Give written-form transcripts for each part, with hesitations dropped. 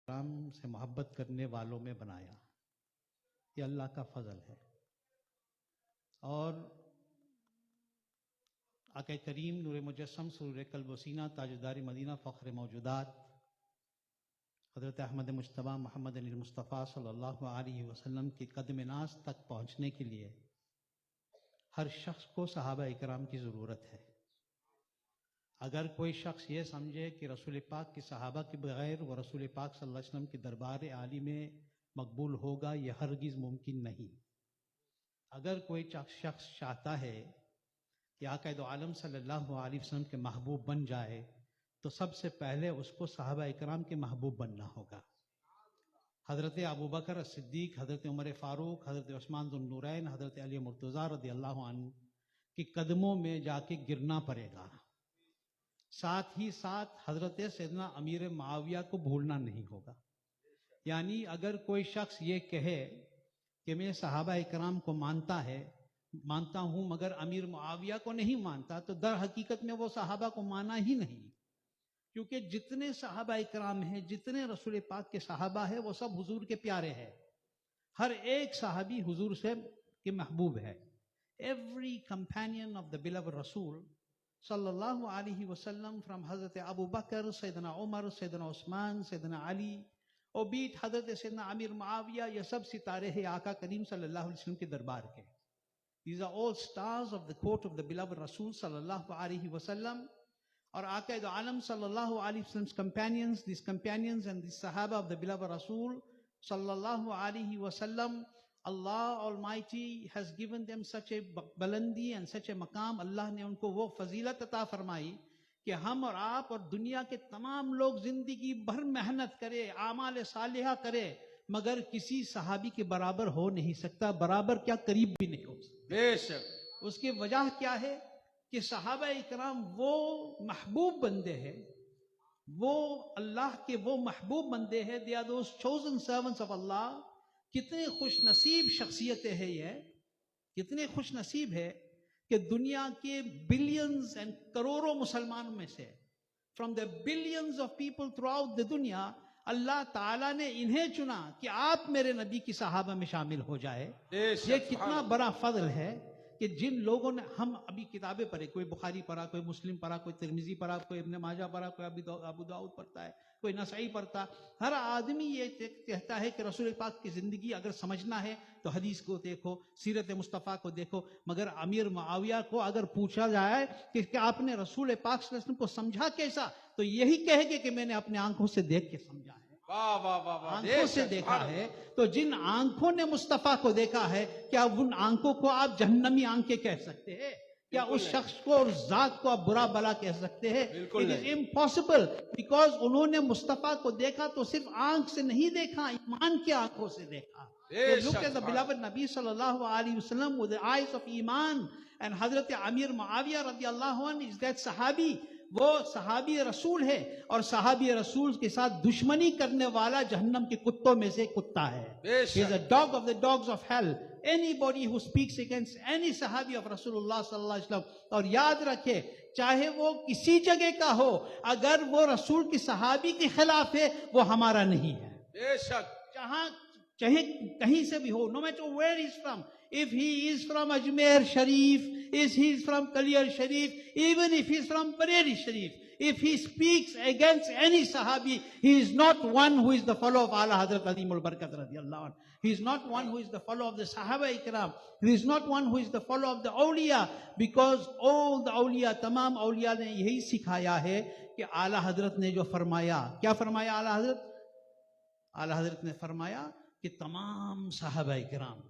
کرام سے محبت کرنے والوں میں بنایا. یہ اللہ کا فضل ہے. اور آقا کریم نور مجسم سرور قلب و سینہ تاجدار مدینہ فخر موجودات حضرت احمد مجتبیٰ محمد علی مصطفیٰ صلی اللہ علیہ وسلم کی قدم ناز تک پہنچنے کے لیے ہر شخص کو صحابہ اکرام کی ضرورت ہے. اگر کوئی شخص یہ سمجھے کہ رسول پاک کی صحابہ کے بغیر وہ رسول پاک صلی اللہ علیہ وسلم کی دربار عالی میں مقبول ہوگا، یہ ہرگز ممکن نہیں. اگر کوئی شخص چاہتا ہے کہ آقا دو عالم صلی اللہ علیہ وسلم کے محبوب بن جائے تو سب سے پہلے اس کو صحابہ اکرام کے محبوب بننا ہوگا. حضرت ابوبکر صدیق، حضرت عمر فاروق، حضرت عثمان ذو النورین، حضرت علی مرتضیٰ رضی اللہ عنہ کی قدموں میں جا کے گرنا پڑے گا. ساتھ ہی ساتھ حضرت سیدنا امیر معاویہ کو بھولنا نہیں ہوگا. یعنی اگر کوئی شخص یہ کہے کہ میں صحابہ اکرام کو مانتا ہوں مگر امیر معاویہ کو نہیں مانتا، تو در حقیقت میں وہ صحابہ کو مانا ہی نہیں. کیونکہ جتنے صحابہ اکرام ہیں، جتنے رسول پاک کے صحابہ ہیں، وہ سب حضور کے پیارے ہیں. ہر ایک صحابی حضور سے کے محبوب ہے. Every companion of the beloved Rasul صلی اللہ علیہ وسلم، from حضرت ابو بکر، سیدنا عمر، سیدنا عثمان، سیدنا علی، اور بیٹ حضرت سیدنا امیر معاویہ، یہ سب ستارے ہیں آقا کریم صلی اللہ علیہ وسلم کے دربار کے. These are all stars of the court of the beloved Rasul صلی اللہ علیہ وسلم. اور آقا دو عالم صلی اللہ علیہ وسلم these companions and these Sahaba of the beloved Rasul صلی اللہ علیہ وسلم, Allah Almighty has given them such a balandi and such a maqam. اللہ نے ان کو وہ فضیلت عطا فرمائی کہ ہم اور آپ اور دنیا کے تمام لوگ زندگی بھر محنت کرے، اعمال صالحہ کرے، مگر کسی صحابی کے برابر ہو نہیں سکتا، برابر کیا قریب بھی نہیں ہو سکتا. بے شک. اس کی وجہ کیا ہے کہ صحابہ اکرام وہ محبوب بندے ہیں، وہ اللہ کے وہ محبوب بندے ہیں. they are those chosen servants of Allah. کتنے خوش نصیب شخصیتیں ہیں یہ، کتنے خوش نصیب ہے کہ دنیا کے بلینز اینڈ کروڑوں مسلمانوں میں سے، from the billions of people throughout the دنیا، اللہ تعالیٰ نے انہیں چنا کہ آپ میرے نبی کی صحابہ میں شامل ہو جائے. یہ کتنا بڑا فضل ہے کہ جن لوگوں نے، ہم ابھی کتابیں پڑھے، کوئی بخاری پڑھا، کوئی مسلم پڑھا، کوئی ترمذی پڑھا، کوئی ابن ماجہ پڑھا، کوئی ابو داؤد پڑھتا ہے، کوئی نسائی پڑھتا. ہر آدمی یہ کہتا ہے کہ رسول پاک کی زندگی اگر سمجھنا ہے تو حدیث کو دیکھو، سیرت مصطفیٰ کو دیکھو. مگر امیر معاویہ کو اگر پوچھا جائے کہ آپ نے رسول پاک صلی اللہ علیہ وسلم کو سمجھا کیسا، تو یہی کہے گے کہ میں نے اپنے آنکھوں سے دیکھ کے سمجھا ہے، آنکھوں سے دیکھا ہے. تو جن آنکھوں نے مصطفیٰ کو دیکھا ہے، کیا ان آنکھوں کو آپ جہنمی آنکھیں کہہ سکتے ہیں؟ کیا اس شخص کو اور ذات کو آپ برا بلا کہہ سکتے ہیں؟ It is impossible, because انہوں نے مصطفیٰ کو دیکھا تو صرف آنکھ سے نہیں دیکھا، ایمان کی آنکھوں سے دیکھا. They looked at the beloved Nabi sallallahu alaihi wasallam with the eyes of iman. And حضرت امیر معاویہ رضی اللہ عنہ is that صحابی، وہ صحابی رسول ہے، اور صحابی رسول کے ساتھ دشمنی کرنے والا جہنم کے کتوں میں سے کتا ہے. He is a dog of the dogs of hell. Anybody who speaks against any صحابی of رسول اللہ صلی اللہ علیہ وسلم، اور یاد رکھے چاہے وہ کسی جگہ کا ہو، اگر وہ رسول کی صحابی کے خلاف ہے وہ ہمارا نہیں ہے. بے شک. چاہے کہیں سے بھی ہو، no matter where he is from. If he is from Ajmer Sharif, if he is from Kaliyar Sharif, even if he is from Bareilly Sharif, if he speaks against any Sahabi, he is not one who is the follower of Ala Hazrat Azimul Barakat radiyallahu anhu. He is not one who is the follower of the Sahaba Ikram. He is not one who is the follower of the Awliya, because all the Awliya, tamam Awliya نے یہی سکھایا ہے کہ اعلیٰ حضرت نے جو فرمایا، کیا فرمایا اعلیٰ حضرت؟ اعلیٰ حضرت نے فرمایا کہ تمام صحابہ اکرام،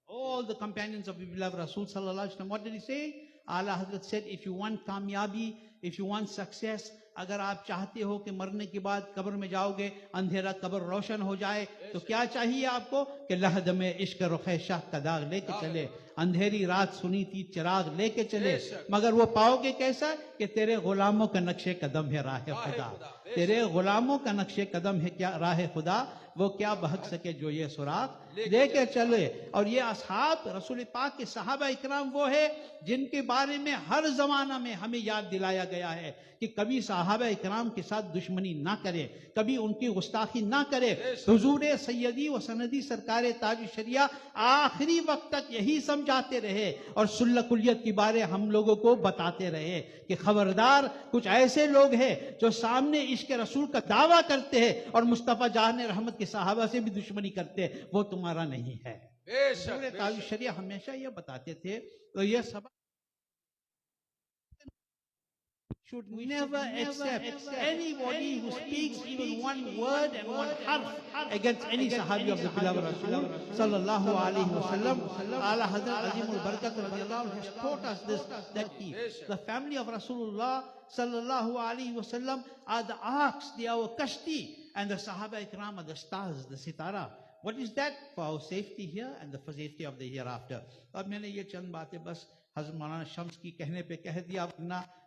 all the companions of the beloved Rasul sallallahu alaihi wasallam, what did he say? Ala Hazrat said, if you want kamiyabi, if you want success, اگر آپ چاہتے ہو کہ مرنے کے بعد قبر میں جاؤ گے، اندھیرا قبر روشن ہو جائے، تو کیا چاہیے آپ کو؟ کہ لحد میں عشق رخ شاہ کا داغ لے کے چلے. اندھیری رات سنی تھی چراغ لے کے چلے مگر وہ پاؤ گے کیسا کہ تیرے غلاموں کا نقش قدم ہے راہ خدا. تیرے غلاموں کا نقش قدم ہے کیا راہ خدا, وہ کیا بہک سکے جو یہ سراغ لے کے چلے. اور یہ اصحاب رسول پاک کے صحابہ اکرام وہ ہے جن کے بارے میں ہر زمانہ میں ہمیں یاد دلایا گیا ہے کہ کبھی صحابہ اکرام کے ساتھ دشمنی نہ کرے, کبھی ان کی گستاخی نہ کرے. حضور سیدی و سندی سرکار تاج شریعہ آخری وقت تک یہی سمجھاتے رہے اور صلح کلیت کے بارے ہم لوگوں کو بتاتے رہے کہ خبردار کچھ ایسے لوگ ہیں جو سامنے عشق رسول کا دعویٰ کرتے ہیں اور مصطفیٰ جان رحمت کے صحابہ سے بھی دشمنی کرتے ہیں, وہ تمہارا نہیں ہے. حضور تاج شریعہ ہمیشہ یہ بتاتے تھے. تو یہ سبق should never accept anybody who speaks even one word and one harf against any sahabi of the beloved Rasul sallallahu alaihi wasallam. Ala Hazrat Azim al-Barakat radiyallahu anhu has taught us this, that the family of Rasulullah sallallahu alaihi wasallam are the arks, they are our kashti, and the Sahaba Ikram are the stars, the sitara. What is that? For our safety here and the for safety of the hereafter. اب میں نے یہ چند باتیں بس حضرت مولانا شمس کی کہنے پہ کہہ دیا,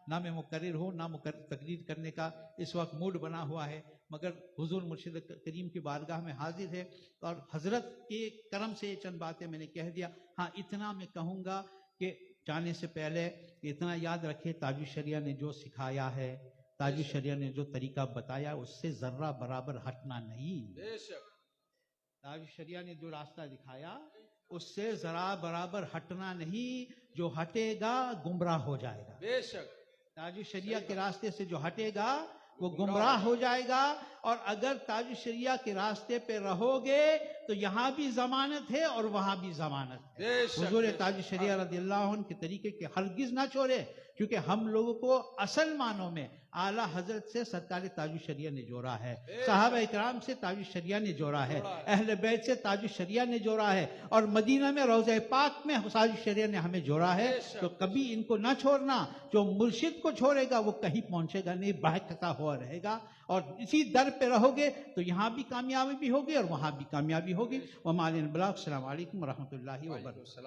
نہ میں مقرر ہوں نہ تقریر کرنے کا اس وقت موڈ بنا ہوا ہے, مگر حضور مرشد کریم کی بارگاہ میں حاضر ہے اور حضرت کے کرم سے یہ چند باتیں میں نے کہہ دیا. ہاں اتنا میں کہوں گا کہ جانے سے پہلے اتنا یاد رکھے تاج الشریعہ نے جو سکھایا ہے, تاج الشریعہ نے جو طریقہ بتایا اس سے ذرہ برابر ہٹنا نہیں. تاج الشریعہ نے جو راستہ دکھایا اس سے ذرا برابر ہٹنا نہیں, جو ہٹے گا گمراہ ہو جائے گا. بے شک تاج الشریعہ کے راستے سے جو ہٹے گا وہ گمراہ ہو جائے گا. اور اگر تاج الشریعہ کے راستے پہ رہو گے تو یہاں بھی ضمانت ہے اور وہاں بھی ضمانت ہے. حضور تاج الشریعہ رضی اللہ عنہ کے طریقے کے ہرگز نہ چھوڑے, کیونکہ ہم لوگوں کو اصل معنوں میں اعلیٰ حضرت سے سرکار تاج الشریعہ نے جوڑا ہے, صحابہ اکرام سے تاج الشریعہ نے جوڑا ہے, اہل بیت سے تاج الشریعہ نے جوڑا ہے, اور مدینہ میں روضہ پاک میں تاج الشریعہ نے ہمیں جوڑا ہے. تو کبھی ان کو نہ چھوڑنا. جو مرشد کو چھوڑے گا وہ کہیں پہنچے گا نہیں, بہکتا ہوا رہے گا. اور اسی در پہ رہو گے تو یہاں بھی کامیابی بھی ہوگی اور وہاں بھی کامیابی ہوگی. وما علینا البلاغ. السلام علیکم ورحمۃ اللہ وبرکاتہ.